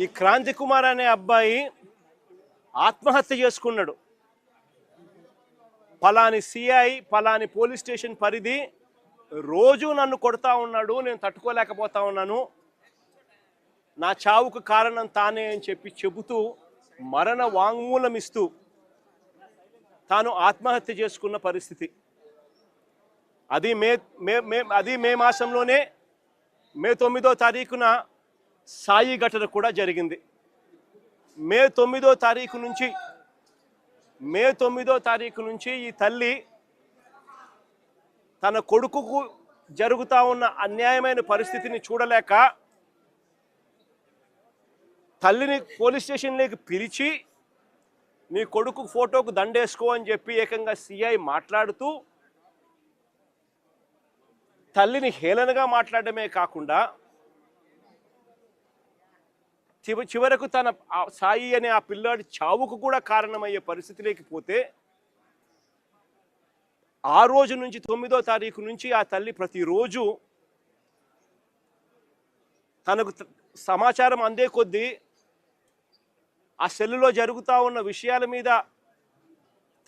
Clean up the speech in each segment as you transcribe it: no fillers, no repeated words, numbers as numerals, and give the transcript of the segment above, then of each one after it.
ఈ క్రాంతి కుమార్ అనే అబ్బాయి ఆత్మహత్య చేసుకున్నాడు. పలాని సిఐ పలాని పోలీస్ స్టేషన్ పరిధి రోజు నన్ను కొడతా ఉన్నాడు, నేను తట్టుకోలేకపోతా ఉన్నాను, నా చావుకు కారణం తానే అని చెబుతూ మరణ వాంగ్మూలం ఇస్తూ తాను ఆత్మహత్య చేసుకున్న పరిస్థితి. అది మే మాసంలోనే మే 9వ తారీఖున సాయి ఘటన కూడా జరిగింది. మే 9వ తారీఖు నుంచి ఈ తల్లి తన కొడుకుకు జరుగుతూ ఉన్న అన్యాయమైన పరిస్థితిని చూడలేక తల్లిని పోలీస్ స్టేషన్లోకి పిలిచి నీ కొడుకు ఫోటోకు దండేసుకో అని చెప్పి ఏకంగా సిఐ మాట్లాడుతూ తల్లిని హేళనగా మాట్లాడమే కాకుండా చివరకు తన సాయి అనే ఆ పిల్లాడి చావుకు కూడా కారణమయ్యే పరిస్థితిలోకి పోతే ఆ రోజు నుంచి 9వ తారీఖు నుంచి ఆ తల్లి ప్రతిరోజు తనకు సమాచారం అందే కొద్దీ ఆ సెల్లులో జరుగుతూ ఉన్న విషయాల మీద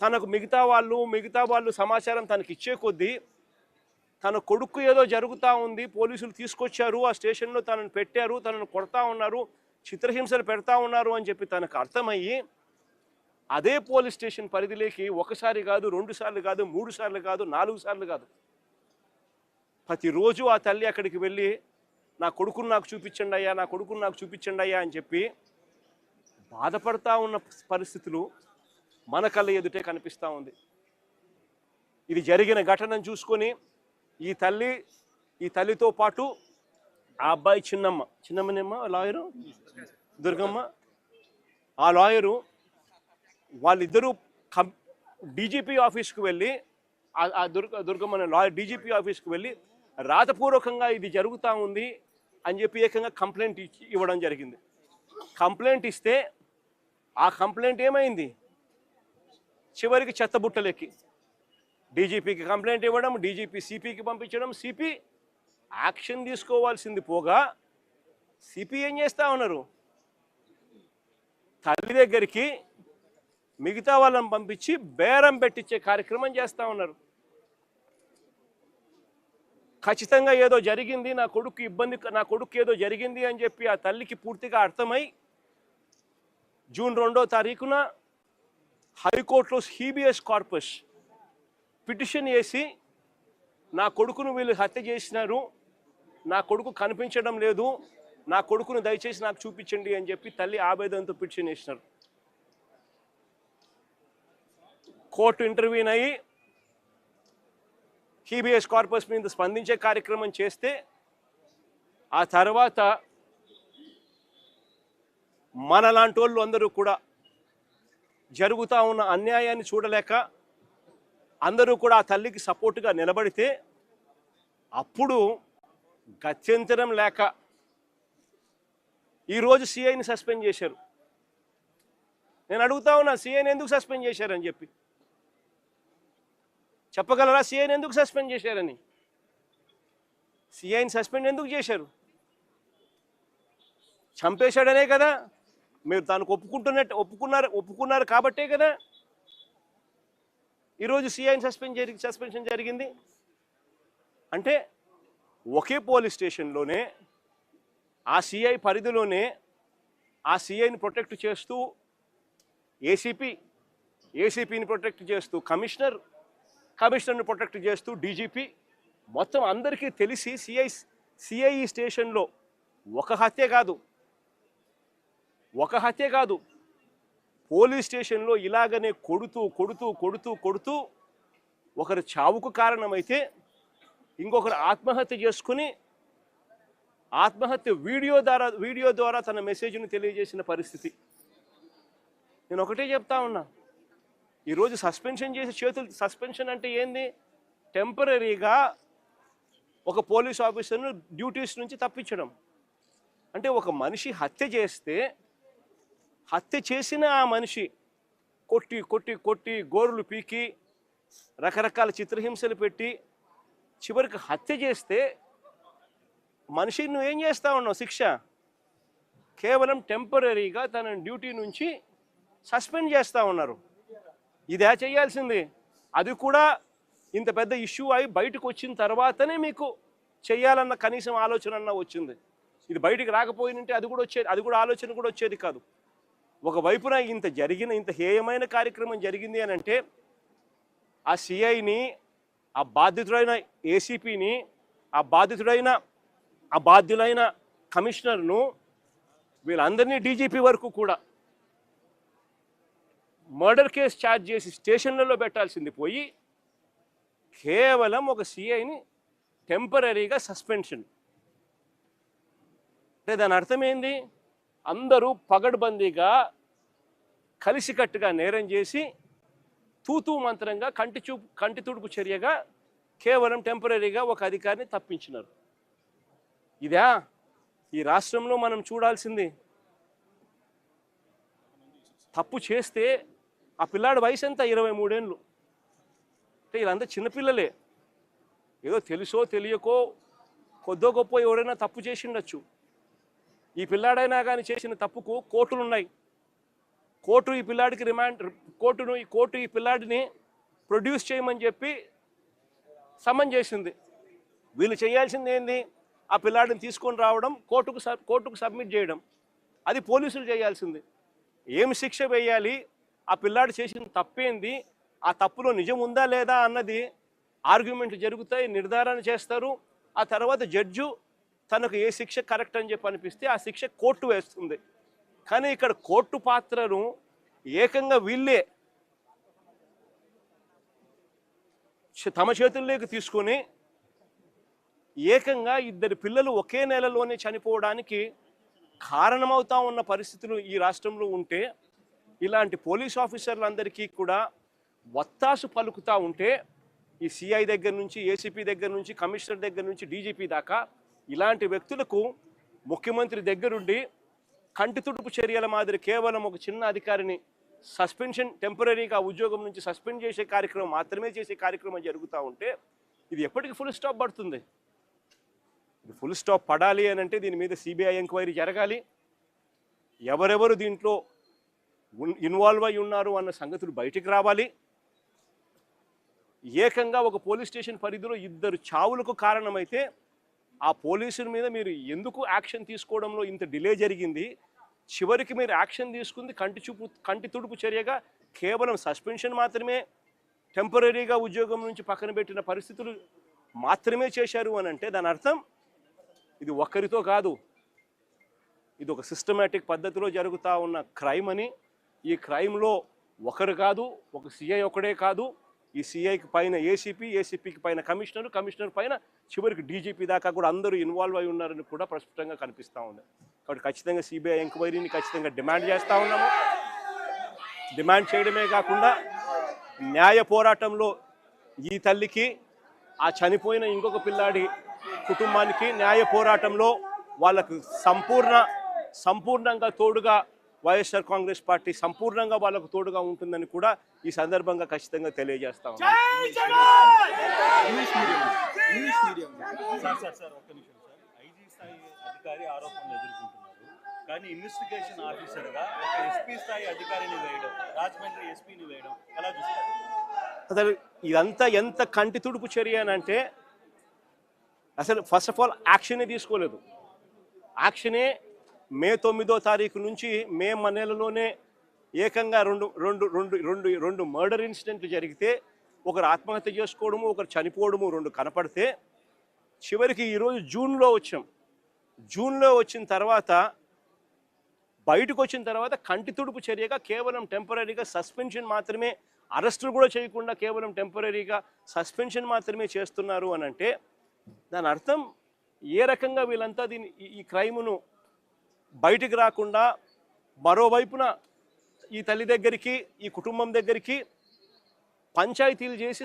తనకు మిగతా వాళ్ళు సమాచారం తనకి ఇచ్చే కొద్దీ తన కొడుకు ఏదో జరుగుతూ ఉంది, పోలీసులు తీసుకొచ్చారు, ఆ స్టేషన్లో తనను పెట్టారు, తనను కొడతా ఉన్నారు, చిత్రహింసలు పెడతా ఉన్నారు అని చెప్పి తనకు అర్థమయ్యి అదే పోలీస్ స్టేషన్ పరిధిలోకి ఒకసారి కాదు, 2 సార్లు కాదు, 3 సార్లు కాదు, 4 సార్లు కాదు, ప్రతిరోజు ఆ తల్లి అక్కడికి వెళ్ళి నా కొడుకును నాకు చూపించండి అయ్యా, నా కొడుకును నాకు చూపించండి అయ్యా అని చెప్పి బాధపడతా ఉన్న పరిస్థితులు మన కళ్ళ ఎదుటే కనిపిస్తూ ఉంది. ఇది జరిగిన ఘటనను చూసుకొని ఈ తల్లితో పాటు ఆ అబ్బాయి చిన్నమ్మనేమ్మ లాయరు దుర్గమ్మ, ఆ లాయరు వాళ్ళిద్దరూ డీజీపీ ఆఫీస్కు వెళ్ళి దుర్గమ్మ అనే లాయర్ డీజీపీ ఆఫీస్కు వెళ్ళి రాతపూర్వకంగా ఇది జరుగుతూ ఉంది అని చెప్పి ఏకంగా కంప్లైంట్ ఇవ్వడం జరిగింది. కంప్లైంట్ ఇస్తే ఆ కంప్లైంట్ ఏమైంది, చివరికి చెత్తబుట్టలెక్కి డీజీపీకి కంప్లైంట్ ఇవ్వడం, డీజీపీ సిపికి పంపించడం, సిపి యాక్షన్ తీసుకోవాల్సింది పోగా సిపి ఏం చేస్తూ ఉన్నారు, తల్లి దగ్గరికి మిగతా వాళ్ళని పంపించి బేరం పెట్టించే కార్యక్రమం చేస్తూ ఉన్నారు. ఖచ్చితంగా ఏదో జరిగింది, నా కొడుకు ఏదో జరిగింది అని చెప్పి ఆ తల్లికి పూర్తిగా అర్థమై జూన్ 2వ తారీఖున హైకోర్టులో హీబియస్ కార్పస్ పిటిషన్ వేసి నా కొడుకును వీళ్ళు హత్య చేసినారు, నా కొడుకు కనిపించడం లేదు, నా కొడుకును దయచేసి నాకు చూపించండి అని చెప్పి తల్లి ఆవేదనతో పిటిషన్ వేసినారు. కోర్టు ఇంటర్వ్యూన్ అయ్యి హీబియస్ కార్పస్ మీద స్పందించే కార్యక్రమం చేస్తే ఆ తర్వాత మనలాంటి వాళ్ళు అందరూ కూడా జరుగుతూ ఉన్న అన్యాయాన్ని చూడలేక అందరూ కూడా ఆ తల్లికి సపోర్టుగా నిలబడితే అప్పుడు గత్యంతరం లేక ఈరోజు సిఐని సస్పెండ్ చేశారు. నేను అడుగుతా ఉన్నా, సిఐని ఎందుకు సస్పెండ్ చేశారని చెప్పి చెప్పగలరా? సిఐని ఎందుకు సస్పెండ్ చేశారని? సిఐని సస్పెండ్ ఎందుకు చేశారు? చంపేశాడనే కదా, మీరు దానికి ఒప్పుకున్నారు కాబట్టే కదా ఈరోజు సిఐని సస్పెన్షన్ జరిగింది. అంటే ఒకే పోలీస్ స్టేషన్లోనే ఆ సిఐ పరిధిలోనే ఆ సిఐని ప్రొటెక్ట్ చేస్తూ ఏసీపీని ప్రొటెక్ట్ చేస్తూ కమిషనర్ని ప్రొటెక్ట్ చేస్తూ డీజీపీ మొత్తం అందరికీ తెలిసి సిఐ స్టేషన్లో ఒక హత్య కాదు పోలీస్ స్టేషన్లో ఇలాగనే కొడుతూ ఒకరు చావుకు కారణమైతే ఇంకొకరు ఆత్మహత్య చేసుకుని వీడియో ద్వారా తన మెసేజ్ని తెలియజేసిన పరిస్థితి. నేను ఒకటే చెప్తా ఉన్నా, ఈరోజు సస్పెన్షన్ అంటే ఏంది? టెంపరీగా ఒక పోలీస్ ఆఫీసర్ను డ్యూటీస్ నుంచి తప్పించడం. అంటే ఒక మనిషి హత్య చేసిన ఆ మనిషి కొట్టి గోరులు పీకి రకరకాల చిత్రహింసలు పెట్టి చివరికి హత్య చేస్తే మనిషిని నువ్వేం చేస్తా ఉన్నావు? శిక్ష కేవలం టెంపరీగా తన డ్యూటీ నుంచి సస్పెండ్ చేస్తూ ఉన్నారు. ఇదే చేయాల్సింది. అది కూడా ఇంత పెద్ద ఇష్యూ అయి బయటకు వచ్చిన తర్వాతనే మీకు చేయాలన్న కనీసం ఆలోచన అన్న వచ్చింది. ఇది బయటికి రాకపోయినంటే అది కూడా ఆలోచన కూడా వచ్చేది కాదు. ఒకవైపున ఇంత హేయమైన కార్యక్రమం జరిగింది అని అంటే ఆ సిఐని, ఆ బాధితుడైన ఏసీపీని, ఆ బాధ్యులైన కమిషనర్ను, వీళ్ళందరినీ డీజీపీ వరకు కూడా మర్డర్ కేసు ఛార్జ్ చేసి స్టేషన్లలో పెట్టాల్సింది పోయి కేవలం ఒక సిఐని టెంపరీగా సస్పెన్షన్. అంటే దాని అర్థం ఏంది? అందరూ పగడ్బందీగా కలిసికట్టుగా నేరం చేసి తూతూ మంత్రంగా కంటి తుడుపు చర్యగా కేవలం టెంపరీగా ఒక అధికారిని తప్పించినారు. ఇదా ఈ రాష్ట్రంలో మనం చూడాల్సింది? తప్పు చేస్తే ఆ పిల్లాడి వయసు ఎంత? 23 ఏళ్ళు. అంటే వీళ్ళంతా చిన్నపిల్లలే. ఏదో తెలుసో తెలియకో కొద్దో గొప్ప ఎవరైనా తప్పు చేసిండొచ్చు. ఈ పిల్లాడైనా కానీ చేసిన తప్పుకు కోర్టులు ఉన్నాయి. కోర్టు ఈ పిల్లాడికి కోర్టు ఈ పిల్లాడిని ప్రొడ్యూస్ చేయమని చెప్పి సమన్ చేసింది. వీళ్ళు చేయాల్సింది ఏంది? ఆ పిల్లాడిని తీసుకొని రావడం, కోర్టుకు సబ్మిట్ చేయడం. అది పోలీసులు చేయాల్సింది. ఏం శిక్ష వేయాలి, ఆ పిల్లాడు చేసిన తప్పేంది, ఆ తప్పులో నిజం ఉందా లేదా అన్నది ఆర్గ్యుమెంట్లు జరుగుతాయి, నిర్ధారణ చేస్తారు. ఆ తర్వాత జడ్జు తనకు ఏ శిక్ష కరెక్ట్ అని చెప్పి అనిపిస్తే ఆ శిక్ష కోర్టు వేస్తుంది. కానీ ఇక్కడ కోర్టు పాత్రను ఏకంగా వీళ్ళే తమ చేతుల్లోకి తీసుకొని ఏకంగా 2 పిల్లలు ఒకే నెలలోనే చనిపోవడానికి కారణమవుతా ఉన్న పరిస్థితులు ఈ రాష్ట్రంలో ఉంటే, ఇలాంటి పోలీస్ ఆఫీసర్లందరికీ కూడా వత్తాసు పలుకుతూ ఉంటే, ఈ సిఐ దగ్గర నుంచి, ఏసీపీ దగ్గర నుంచి, కమిషనర్ దగ్గర నుంచి, డీజీపీ దాకా ఇలాంటి వ్యక్తులకు ముఖ్యమంత్రి దగ్గరుండి కంటి తుడుపు చర్యల మాదిరి కేవలం ఒక చిన్న అధికారిని టెంపరీగా ఉద్యోగం నుంచి సస్పెండ్ చేసే కార్యక్రమం మాత్రమే చేసే కార్యక్రమం జరుగుతూ ఉంటే ఇది ఎప్పటికీ ఫుల్ స్టాప్ పడుతుంది? ఇది ఫుల్ స్టాప్ పడాలి అని అంటే దీని మీద సిబిఐ ఎంక్వైరీ జరగాలి. ఎవరెవరు దీంట్లో ఇన్వాల్వ్ అయి ఉన్నారు అన్న సంగతులు బయటికి రావాలి. ఏకంగా ఒక పోలీస్ స్టేషన్ పరిధిలో 2 చావులకు కారణమైతే ఆ పోలీసుల మీద మీరు ఎందుకు యాక్షన్ తీసుకోవడంలో ఇంత డిలే జరిగింది? చివరికి మీరు యాక్షన్ తీసుకుంది కంటి తుడుపు చర్యగా కేవలం సస్పెన్షన్ మాత్రమే, టెంపరీగా ఉద్యోగం నుంచి పక్కన పెట్టిన పరిస్థితులు మాత్రమే చేశారు అని అంటే దాని అర్థం ఇది ఒక్కరితో కాదు, ఇది ఒక సిస్టమేటిక్ పద్ధతిలో జరుగుతూ ఉన్న క్రైమ్ అని. ఈ క్రైమ్లో ఒకరు కాదు, ఒక సిఐ ఒకడే కాదు, ఈ సిఐకి పైన ఏసీపీకి పైన కమిషనర్ పైన చివరికి డీజీపీ దాకా కూడా అందరూ ఇన్వాల్వ్ అయి ఉన్నారని కూడా ప్రస్ఫుటంగా కనిపిస్తూ ఉంది. కాబట్టి ఖచ్చితంగా సిబిఐ ఎంక్వైరీని ఖచ్చితంగా డిమాండ్ చేస్తూ ఉన్నాము. డిమాండ్ చేయడమే కాకుండా న్యాయ పోరాటంలో ఈ తల్లికి, ఆ చనిపోయిన ఇంకొక పిల్లాడి కుటుంబానికి న్యాయ పోరాటంలో వాళ్ళకు సంపూర్ణంగా తోడుగా వైఎస్ఆర్ కాంగ్రెస్ పార్టీ సంపూర్ణంగా వాళ్ళకు తోడుగా ఉంటుందని కూడా ఈ సందర్భంగా ఖచ్చితంగా తెలియజేస్తా ఉన్నాం. ఐజీ స్థాయి అధికారి ఆరోపణలు ఎదుర్కొంటున్నారు, కానీ ఇన్వెస్టిగేషన్ ఆఫీసర్గా ఒక ఎస్పీ స్థాయి అధికారిని వేయడం, రాజమండ్రి ఎస్పీని వేయడం ఎలా చూస్తారు? అసలు ఇదంతా ఎంత కంటి తుడుపు చర్య అని అంటే అసలు ఫస్ట్ ఆఫ్ ఆల్ యాక్షనే తీసుకోలేదు. యాక్షనే మే 9వ తారీఖు నుంచి మే నెలలోనే ఏకంగా రెండు మర్డర్ ఇన్సిడెంట్లు జరిగితే, ఒకరు ఆత్మహత్య చేసుకోవడము, ఒకరు చనిపోవడము 2 కనపడితే, చివరికి ఈరోజు జూన్లో వచ్చిన తర్వాత బయటకు వచ్చిన తర్వాత కంటి తుడుపు చర్యగా కేవలం టెంపరీగా సస్పెన్షన్ మాత్రమే, అరెస్టులు కూడా చేయకుండా కేవలం టెంపరీగా సస్పెన్షన్ మాత్రమే చేస్తున్నారు అని అంటే దాని అర్థం ఏ రకంగా వీళ్ళంతా ఈ క్రైమును బయటికి రాకుండా మరోవైపున ఈ తల్లి దగ్గరికి, ఈ కుటుంబం దగ్గరికి పంచాయతీలు చేసి